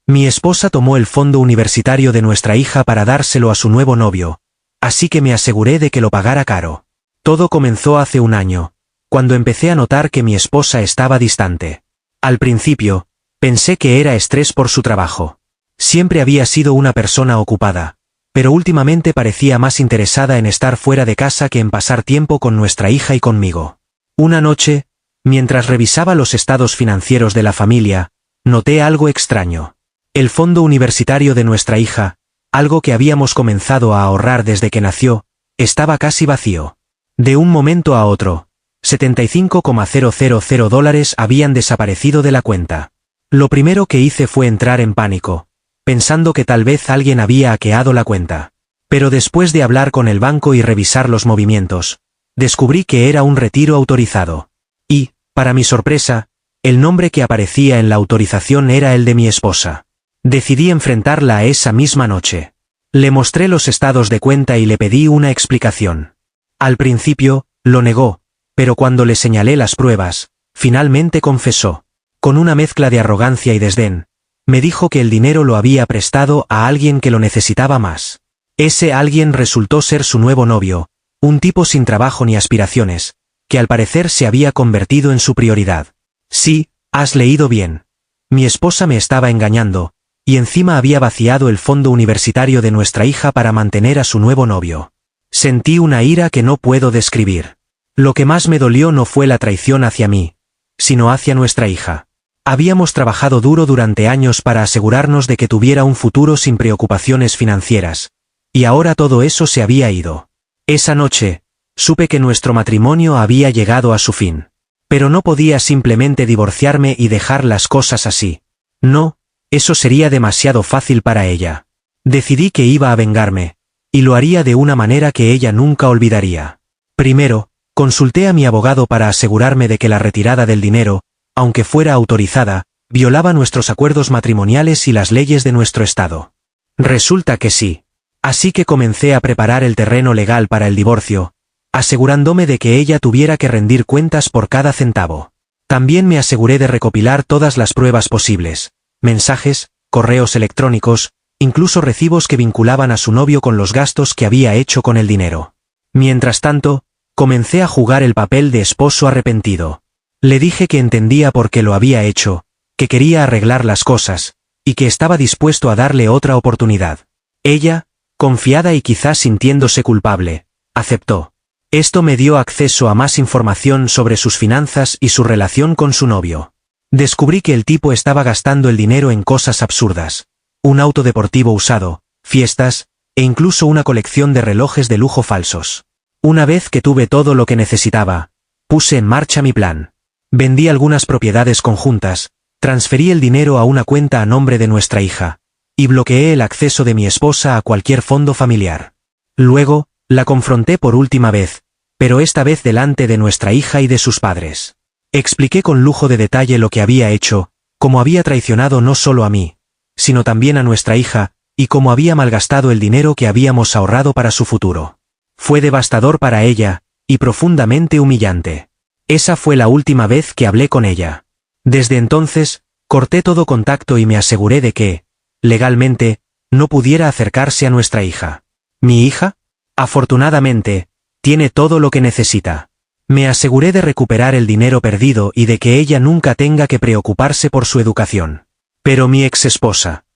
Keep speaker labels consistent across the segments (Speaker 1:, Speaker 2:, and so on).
Speaker 1: Mi esposa tomó el fondo universitario de nuestra hija para dárselo a su nuevo novio, así que me aseguré de que lo pagara caro. Todo comenzó hace un año, cuando empecé a notar que mi esposa estaba distante. Al principio, pensé que era estrés por su trabajo. Siempre había sido una persona ocupada, pero últimamente parecía más interesada en estar fuera de casa que en pasar tiempo con nuestra hija y conmigo. Una noche, mientras revisaba los estados financieros de la familia, noté algo extraño. El fondo universitario de nuestra hija, algo que habíamos comenzado a ahorrar desde que nació, estaba casi vacío. De un momento a otro, $75,000 habían desaparecido de la cuenta. Lo primero que hice fue entrar en pánico, pensando que tal vez alguien había hackeado la cuenta. Pero después de hablar con el banco y revisar los movimientos, descubrí que era un retiro autorizado. Y, para mi sorpresa, el nombre que aparecía en la autorización era el de mi esposa. Decidí enfrentarla a esa misma noche. Le mostré los estados de cuenta y le pedí una explicación. Al principio, lo negó, pero cuando le señalé las pruebas, finalmente confesó. Con una mezcla de arrogancia y desdén, me dijo que el dinero lo había prestado a alguien que lo necesitaba más. Ese alguien resultó ser su nuevo novio, un tipo sin trabajo ni aspiraciones, que al parecer se había convertido en su prioridad. Sí, has leído bien. Mi esposa me estaba engañando, y encima había vaciado el fondo universitario de nuestra hija para mantener a su nuevo novio. Sentí una ira que no puedo describir. Lo que más me dolió no fue la traición hacia mí, sino hacia nuestra hija. Habíamos trabajado duro durante años para asegurarnos de que tuviera un futuro sin preocupaciones financieras, y ahora todo eso se había ido. Esa noche, supe que nuestro matrimonio había llegado a su fin. Pero no podía simplemente divorciarme y dejar las cosas así. No, eso sería demasiado fácil para ella. Decidí que iba a vengarme, y lo haría de una manera que ella nunca olvidaría. Primero, consulté a mi abogado para asegurarme de que la retirada del dinero, aunque fuera autorizada, violaba nuestros acuerdos matrimoniales y las leyes de nuestro estado. Resulta que sí. Así que comencé a preparar el terreno legal para el divorcio, asegurándome de que ella tuviera que rendir cuentas por cada centavo. También me aseguré de recopilar todas las pruebas posibles, mensajes, correos electrónicos, incluso recibos que vinculaban a su novio con los gastos que había hecho con el dinero. Mientras tanto, comencé a jugar el papel de esposo arrepentido. Le dije que entendía por qué lo había hecho, que quería arreglar las cosas, y que estaba dispuesto a darle otra oportunidad. Ella, confiada y quizás sintiéndose culpable, aceptó. Esto me dio acceso a más información sobre sus finanzas y su relación con su novio. Descubrí que el tipo estaba gastando el dinero en cosas absurdas. Un auto deportivo usado, fiestas, e incluso una colección de relojes de lujo falsos. Una vez que tuve todo lo que necesitaba, puse en marcha mi plan. Vendí algunas propiedades conjuntas, transferí el dinero a una cuenta a nombre de nuestra hija, y bloqueé el acceso de mi esposa a cualquier fondo familiar. Luego, la confronté por última vez, pero esta vez delante de nuestra hija y de sus padres. Expliqué con lujo de detalle lo que había hecho, cómo había traicionado no solo a mí, sino también a nuestra hija, y cómo había malgastado el dinero que habíamos ahorrado para su futuro. Fue devastador para ella, y profundamente humillante. Esa fue la última vez que hablé con ella. Desde entonces, corté todo contacto y me aseguré de que, legalmente, no pudiera acercarse a nuestra hija. ¿Mi hija? Afortunadamente, tiene todo lo que necesita. Me aseguré de recuperar el dinero perdido y de que ella nunca tenga que preocuparse por su educación. Pero mi ex esposa.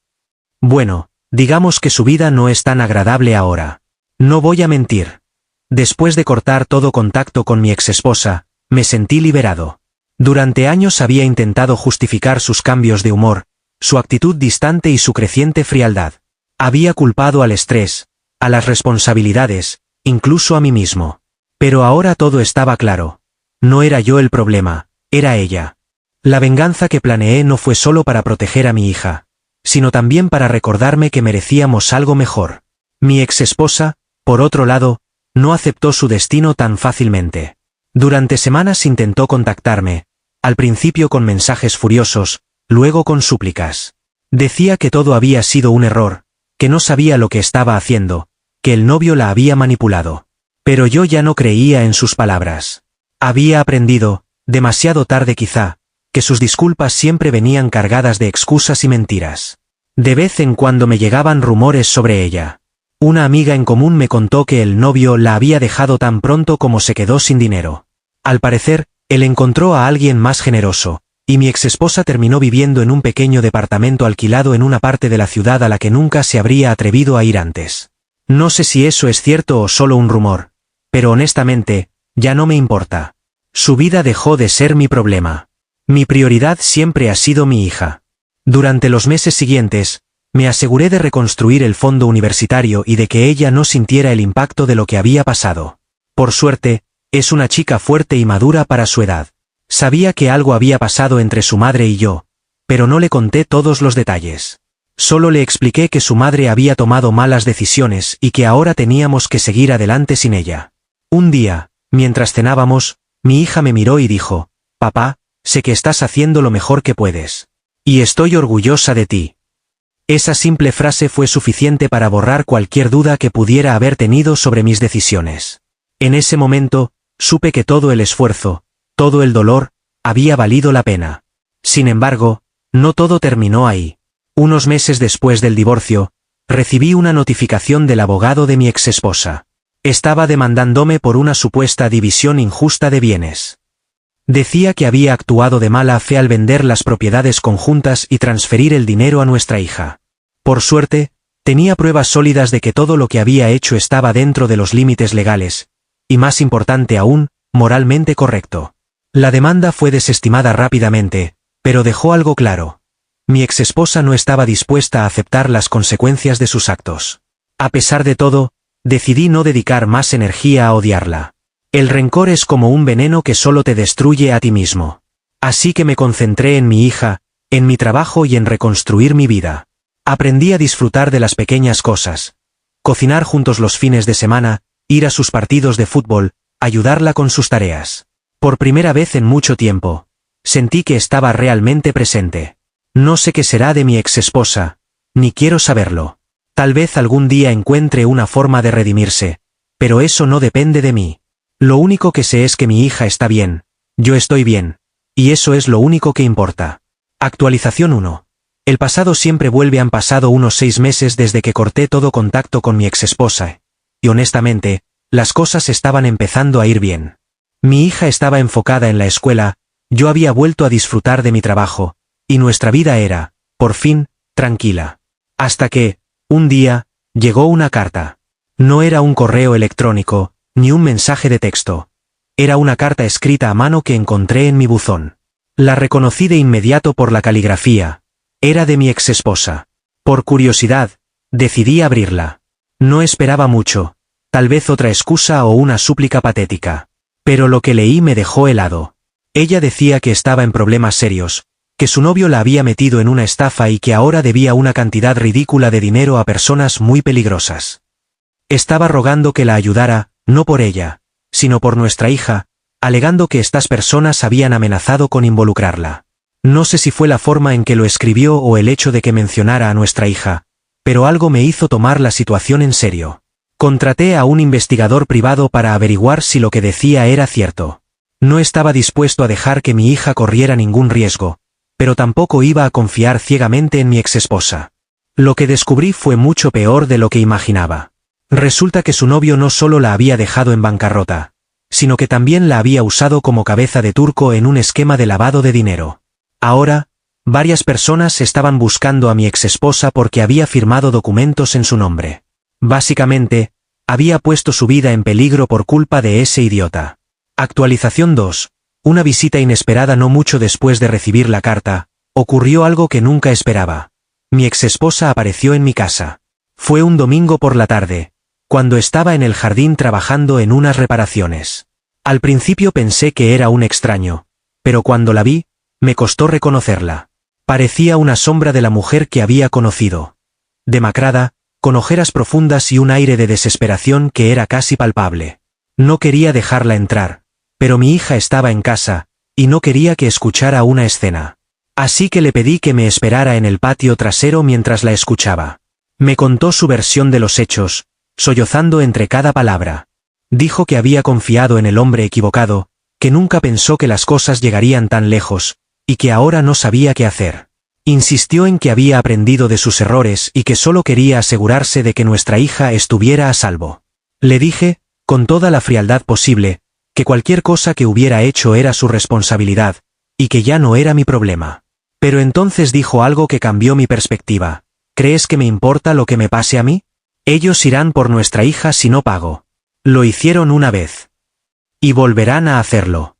Speaker 1: Bueno, digamos que su vida no es tan agradable ahora. No voy a mentir. Después de cortar todo contacto con mi ex esposa, me sentí liberado. Durante años había intentado justificar sus cambios de humor, su actitud distante y su creciente frialdad. Había culpado al estrés, a las responsabilidades, incluso a mí mismo. Pero ahora todo estaba claro. No era yo el problema, era ella. La venganza que planeé no fue solo para proteger a mi hija, sino también para recordarme que merecíamos algo mejor. Mi ex esposa, por otro lado, no aceptó su destino tan fácilmente. Durante semanas intentó contactarme, al principio con mensajes furiosos, luego con súplicas. Decía que todo había sido un error, que no sabía lo que estaba haciendo, que el novio la había manipulado. Pero yo ya no creía en sus palabras. Había aprendido, demasiado tarde quizá, que sus disculpas siempre venían cargadas de excusas y mentiras. De vez en cuando me llegaban rumores sobre ella. Una amiga en común me contó que el novio la había dejado tan pronto como se quedó sin dinero. Al parecer, él encontró a alguien más generoso, y mi exesposa terminó viviendo en un pequeño departamento alquilado en una parte de la ciudad a la que nunca se habría atrevido a ir antes. No sé si eso es cierto o solo un rumor, pero honestamente, ya no me importa. Su vida dejó de ser mi problema. Mi prioridad siempre ha sido mi hija. Durante los meses siguientes, me aseguré de reconstruir el fondo universitario y de que ella no sintiera el impacto de lo que había pasado. Por suerte, es una chica fuerte y madura para su edad. Sabía que algo había pasado entre su madre y yo, pero no le conté todos los detalles. Solo le expliqué que su madre había tomado malas decisiones y que ahora teníamos que seguir adelante sin ella. Un día, mientras cenábamos, mi hija me miró y dijo: «Papá, sé que estás haciendo lo mejor que puedes. Y estoy orgullosa de ti». Esa simple frase fue suficiente para borrar cualquier duda que pudiera haber tenido sobre mis decisiones. En ese momento, supe que todo el esfuerzo, todo el dolor, había valido la pena. Sin embargo, no todo terminó ahí. Unos meses después del divorcio, recibí una notificación del abogado de mi exesposa. Estaba demandándome por una supuesta división injusta de bienes. Decía que había actuado de mala fe al vender las propiedades conjuntas y transferir el dinero a nuestra hija. Por suerte, tenía pruebas sólidas de que todo lo que había hecho estaba dentro de los límites legales, y más importante aún, moralmente correcto. La demanda fue desestimada rápidamente, pero dejó algo claro. Mi exesposa no estaba dispuesta a aceptar las consecuencias de sus actos. A pesar de todo, decidí no dedicar más energía a odiarla. El rencor es como un veneno que solo te destruye a ti mismo. Así que me concentré en mi hija, en mi trabajo y en reconstruir mi vida. Aprendí a disfrutar de las pequeñas cosas. Cocinar juntos los fines de semana, ir a sus partidos de fútbol, ayudarla con sus tareas. Por primera vez en mucho tiempo, sentí que estaba realmente presente. No sé qué será de mi exesposa, ni quiero saberlo. Tal vez algún día encuentre una forma de redimirse, pero eso no depende de mí. Lo único que sé es que mi hija está bien, yo estoy bien, y eso es lo único que importa. Actualización 1. El pasado siempre vuelve. Han pasado unos 6 meses desde que corté todo contacto con mi exesposa, y honestamente, las cosas estaban empezando a ir bien. Mi hija estaba enfocada en la escuela, yo había vuelto a disfrutar de mi trabajo, y nuestra vida era, por fin, tranquila. Hasta que, un día, llegó una carta. No era un correo electrónico, ni un mensaje de texto. Era una carta escrita a mano que encontré en mi buzón. La reconocí de inmediato por la caligrafía. Era de mi exesposa. Por curiosidad, decidí abrirla. No esperaba mucho, tal vez otra excusa o una súplica patética. Pero lo que leí me dejó helado. Ella decía que estaba en problemas serios, que su novio la había metido en una estafa y que ahora debía una cantidad ridícula de dinero a personas muy peligrosas. Estaba rogando que la ayudara, no por ella, sino por nuestra hija, alegando que estas personas habían amenazado con involucrarla. No sé si fue la forma en que lo escribió o el hecho de que mencionara a nuestra hija, pero algo me hizo tomar la situación en serio. Contraté a un investigador privado para averiguar si lo que decía era cierto. No estaba dispuesto a dejar que mi hija corriera ningún riesgo, pero tampoco iba a confiar ciegamente en mi exesposa. Lo que descubrí fue mucho peor de lo que imaginaba. Resulta que su novio no solo la había dejado en bancarrota, sino que también la había usado como cabeza de turco en un esquema de lavado de dinero. Ahora, varias personas estaban buscando a mi exesposa porque había firmado documentos en su nombre. Básicamente, había puesto su vida en peligro por culpa de ese idiota. Actualización 2. Una visita inesperada. No mucho después de recibir la carta, ocurrió algo que nunca esperaba. Mi exesposa apareció en mi casa. Fue un domingo por la tarde, cuando estaba en el jardín trabajando en unas reparaciones. Al principio pensé que era un extraño, pero cuando la vi, me costó reconocerla. Parecía una sombra de la mujer que había conocido. Demacrada, con ojeras profundas y un aire de desesperación que era casi palpable. No quería dejarla entrar, pero mi hija estaba en casa, y no quería que escuchara una escena. Así que le pedí que me esperara en el patio trasero mientras la escuchaba. Me contó su versión de los hechos, sollozando entre cada palabra. Dijo que había confiado en el hombre equivocado, que nunca pensó que las cosas llegarían tan lejos, y que ahora no sabía qué hacer. Insistió en que había aprendido de sus errores y que solo quería asegurarse de que nuestra hija estuviera a salvo. Le dije, con toda la frialdad posible, que cualquier cosa que hubiera hecho era su responsabilidad, y que ya no era mi problema. Pero entonces dijo algo que cambió mi perspectiva. ¿Crees que me importa lo que me pase a mí? Ellos irán por nuestra hija si no pago. Lo hicieron una vez. Y volverán a hacerlo.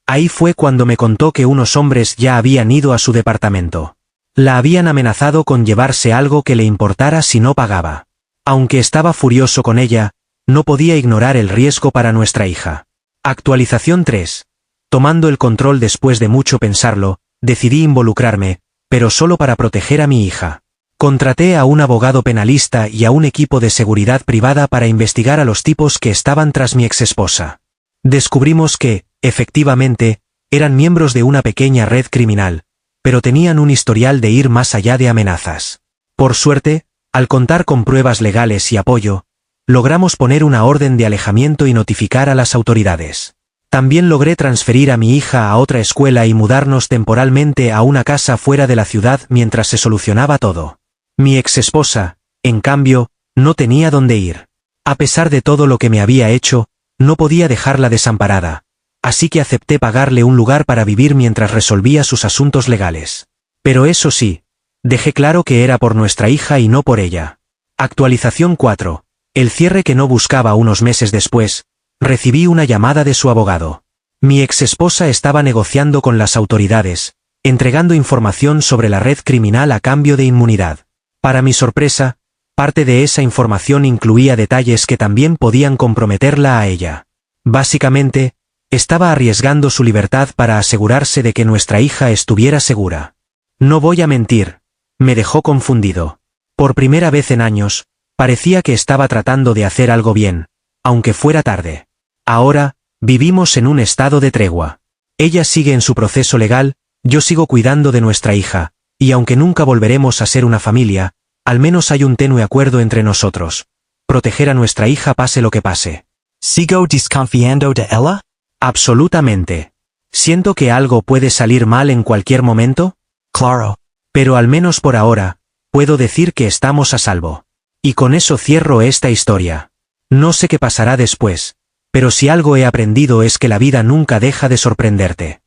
Speaker 1: Ahí fue cuando me contó que unos hombres ya habían ido a su departamento. La habían amenazado con llevarse algo que le importara si no pagaba. Aunque estaba furioso con ella, no podía ignorar el riesgo para nuestra hija. Actualización 3. Tomando el control después de mucho pensarlo, decidí involucrarme, pero solo para proteger a mi hija. Contraté a un abogado penalista y a un equipo de seguridad privada para investigar a los tipos que estaban tras mi exesposa. Descubrimos que, efectivamente, eran miembros de una pequeña red criminal, pero tenían un historial de ir más allá de amenazas. Por suerte, al contar con pruebas legales y apoyo, logramos poner una orden de alejamiento y notificar a las autoridades. También logré transferir a mi hija a otra escuela y mudarnos temporalmente a una casa fuera de la ciudad mientras se solucionaba todo. Mi exesposa, en cambio, no tenía dónde ir. A pesar de todo lo que me había hecho, no podía dejarla desamparada, así que acepté pagarle un lugar para vivir mientras resolvía sus asuntos legales. Pero eso sí, dejé claro que era por nuestra hija y no por ella. Actualización 4. El cierre que no buscaba unos meses después, recibí una llamada de su abogado. Mi exesposa estaba negociando con las autoridades, entregando información sobre la red criminal a cambio de inmunidad. Para mi sorpresa, parte de esa información incluía detalles que también podían comprometerla a ella. Básicamente, estaba arriesgando su libertad para asegurarse de que nuestra hija estuviera segura. No voy a mentir, me dejó confundido. Por primera vez en años, parecía que estaba tratando de hacer algo bien, aunque fuera tarde. Ahora, vivimos en un estado de tregua. Ella sigue en su proceso legal, yo sigo cuidando de nuestra hija, y aunque nunca volveremos a ser una familia, al menos hay un tenue acuerdo entre nosotros. Proteger a nuestra hija pase lo que pase.
Speaker 2: ¿Sigo desconfiando de ella?
Speaker 1: Absolutamente. Siento que algo puede salir mal en cualquier momento.
Speaker 2: Claro.
Speaker 1: Pero al menos por ahora, puedo decir que estamos a salvo. Y con eso cierro esta historia. No sé qué pasará después, pero si algo he aprendido es que la vida nunca deja de sorprenderte.